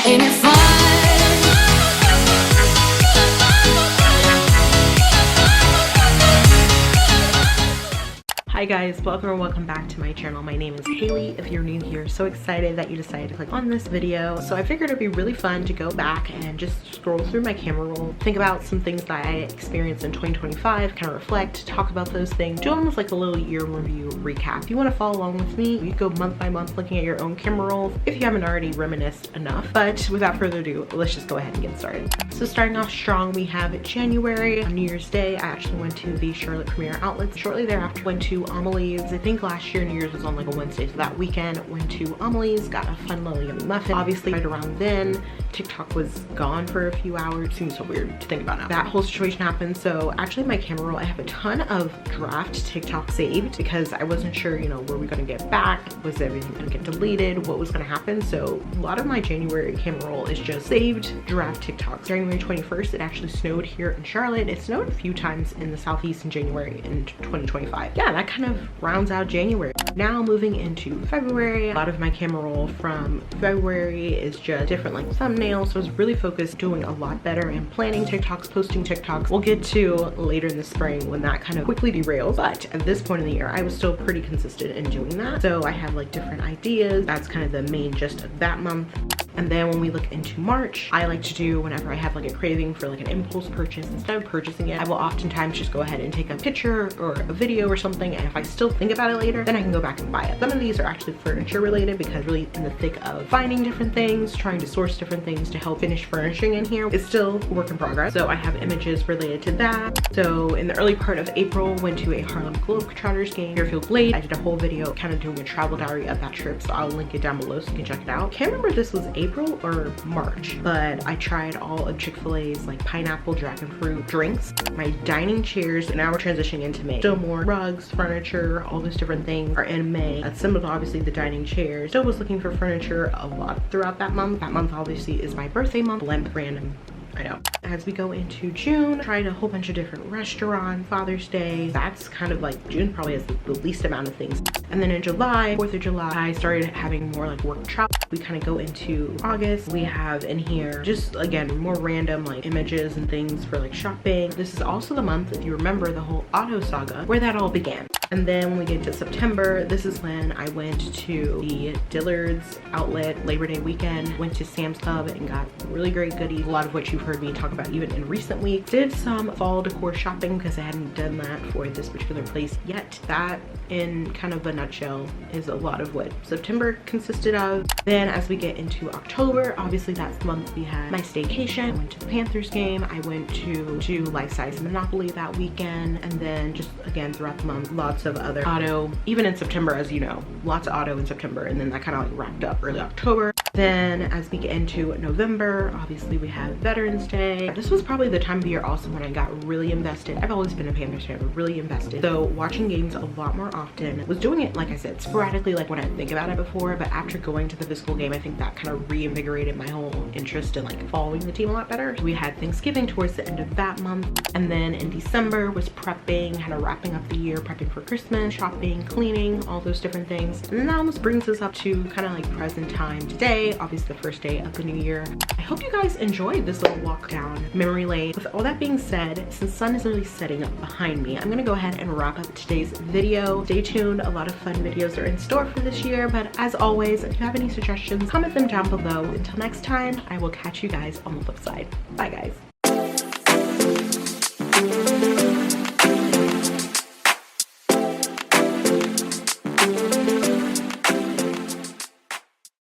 Ain't it fun? Hi guys, welcome or welcome back to my channel. My name is Haley. If you're new here, so excited that you decided to click on this video. So I figured it'd be really fun to go back and just scroll through my camera roll, think about some things that I experienced in 2025, kind of reflect, talk about those things, do almost like a little year review recap. If you want to follow along with me, you can go month by month looking at your own camera rolls if you haven't already reminisced enough. But without further ado, let's just go ahead and get started. So starting off strong, we have January. On New Year's Day, I actually went to the Charlotte Premier Outlets. Shortly thereafter, went to Amelie's. I think last year New Year's was on like a Wednesday, so that weekend went to Amelie's, got a fun little yummy muffin. Obviously right around then TikTok was gone for a few hours. Seems so weird to think about now. That whole situation happened. So actually my camera roll, I have a ton of draft TikTok saved because I wasn't sure, you know, were we gonna get back? Was everything gonna get deleted? What was gonna happen? So a lot of my January camera roll is just saved draft TikToks. January 21st, it actually snowed here in Charlotte. It snowed a few times in the southeast in January in 2025. Yeah, that kind of rounds out January. Now moving into February, a lot of my camera roll from February is just different like thumbnails. So I was really focused doing a lot better and planning TikToks, posting TikToks. We'll get to later in the spring when that kind of quickly derails. But at this point in the year, I was still pretty consistent in doing that. So I have like different ideas. That's kind of the main gist of that month. And then when we look into March, I like to do whenever I have like a craving for like an impulse purchase, instead of purchasing it, I will oftentimes just go ahead and take a picture or a video or something. And if I still think about it later, then I can go back and buy it. Some of these are actually furniture related because really in the thick of finding different things, trying to source different things to help finish furnishing in here. It's still a work in progress. So I have images related to that. So in the early part of April, went to a Harlem Globetrotters game, Fairfield Blade. I did a whole video kind of doing a travel diary of that trip. So I'll link it down below so you can check it out. Can't remember if this was April or March, but I tried all of Chick-fil-A's like pineapple dragon fruit drinks. My dining chairs, and now we're transitioning into May. Still more rugs, furniture, all those different things are in May. That's similar to obviously the dining chairs. Still was looking for furniture a lot throughout that month. That month obviously is my birthday month. Random, I know. As we go into June, tried a whole bunch of different restaurants, Father's Day. That's kind of like, June probably has the least amount of things. And then in July, 4th of July, I started having more like work travel. We kind of go into August. We have in here just again more random like images and things for like shopping. This is also the month, if you remember, the whole auto saga where that all began. And then when we get to September, this is when I went to the Dillard's outlet Labor Day weekend, went to Sam's Club and got really great goodies, a lot of which you've heard me talk about even in recent weeks. Did some fall decor shopping because I hadn't done that for this particular place yet. That in kind of a nutshell is a lot of what September consisted of. Then as we get into October, obviously that's the month we had my staycation. I went to the Panthers game. I went to Life Size Monopoly that weekend. And then just again throughout the month, lots of other auto, even in September, as you know, lots of auto in September. And then that kind of like wrapped up early October. Then as we get into November, obviously we have Veterans Day. This was probably the time of year also when I got really invested. I've always been a Panthers fan, but really invested. So watching games a lot more often. Was doing it, like I said, sporadically, like when I think about it before, but after going to the physical game, I think that kind of reinvigorated my whole interest in like following the team a lot better. We had Thanksgiving towards the end of that month. And then in December was prepping, kind of wrapping up the year, prepping for Christmas, shopping, cleaning, all those different things. And then that almost brings us up to kind of like present time today, obviously the first day of the new year. I hope you guys enjoyed this little walk down memory lane. With all that being said, since the sun is really setting up behind me, I'm gonna go ahead and wrap up today's video. Stay tuned, a lot of fun videos are in store for this year, but as always, if you have any suggestions, comment them down below. Until next time, I will catch you guys on the flip side. Bye guys.